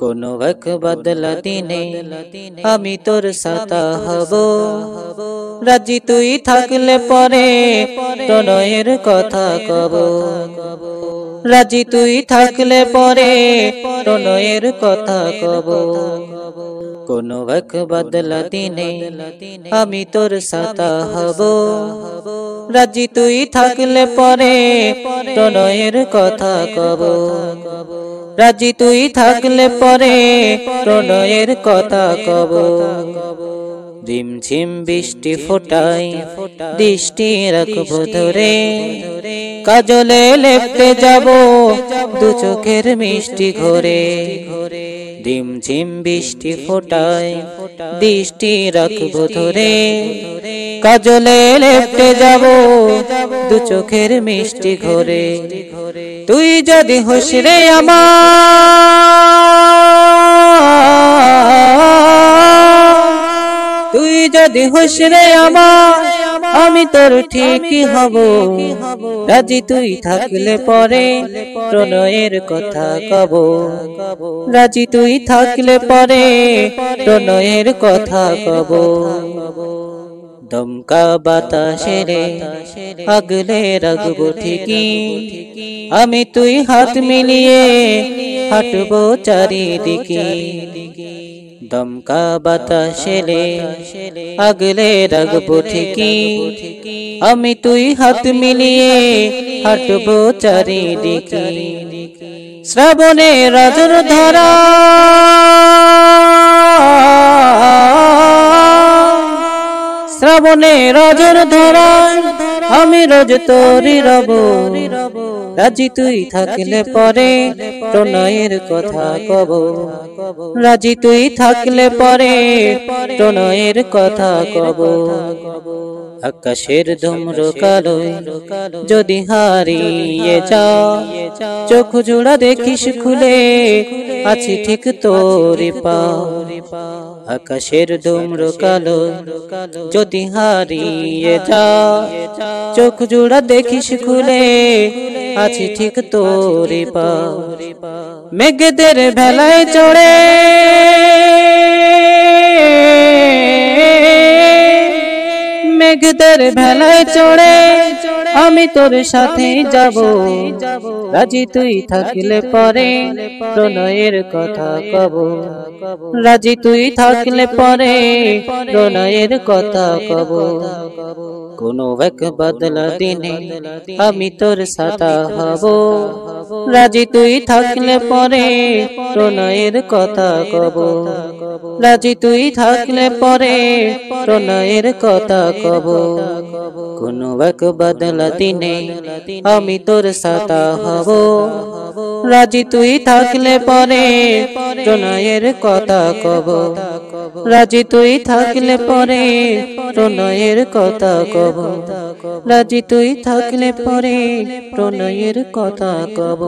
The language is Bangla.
কোনো এক বদলা দিনে আমি তোর সাথা হব। রাজি তুই থাকলে পরে প্রণয়ের কথা কব। রাজি তুই থাকলে পরে প্রণয়ের কথা কব। কোনো এক বদলা দিনে আমি তোর সাথা হব। রাজি তুই থাকলে পরে প্রণয়ের কথা কব। রাজি তুই থাকলে পরে প্রণয়ের কথা কব। ঝিমঝিম বৃষ্টি ফোটাই দৃষ্টি রাখবো ধরে। কাজলে লেপতে যাব দু চোখের মিষ্টি ঘরে। ঝিমঝিম বৃষ্টি ফোটাই দৃষ্টি রাখবো ধরে। কাজলে লেপতে যাব দু চোখের মিষ্টি ঘরে। তুই যদি হোস রে আমার, তুই যদি হোস রে আমার, আমি তোর ঠিকই হব। রাজি তুই থাকলে পরে প্রণয়ের কথা কব। রাজি তুই থাকলে পরে প্রণয়ের কথা কব। দমকা বাতাসে রে আগলে রাখবো ঠিকই, আমি তুই হাত মিলিয়ে হাঁটবো চারিদিকে। দমকা বাতাসে রে আগলে রাখবো ঠিকই, আমি তুই হাত মিলিয়ে হাঁটবো চারিদিকে। শ্রাবণে রজর ধরা শ্রাবণে রজর ধরা আমি রোজ তোরি রব। রাজি তুই থাকলে পরে প্রণয়ের কথা কব। রাজি তুই থাকলে পরে প্রণয়ের কথা কব। আকাশের ধূম্র কালো যদি হারিয়ে যা, চোখ জোড়া দেখিস খুলে আছি ঠিক তোরে পা। আকাশের ধূম্র কালো যদি হারিয়ে যা, চোখ জোড়া দেখিস খুলে আছি ঠিক তোরে পা। মেঘেদের ভেলায় চড়ে মেঘেদের ভেলায় চড়ে আমি তোর সাথে যাব। রাজি তুই থাকলে পরে প্রণয়ের কথা কব। রাজি তুই থাকলে পরে প্রণয়ের কথা কব। কোনো এক বদলা দিনে আমি তোর সাথা হব। রাজি তুই থাকলে পরে প্রণয়ের কথা কব। রাজি তুই থাকলে পরে প্রণয়ের কথা কব। কোনো এক বদলা দিনে আমি তোর সাথা হব। রাজি তুই থাকলে পরে প্রণয়ের কথা কব। রাজি তুই থাকলে পরে প্রণয়ের কথা কব। রাজি তুই থাকলে পরে প্রণয়ের কথা কব।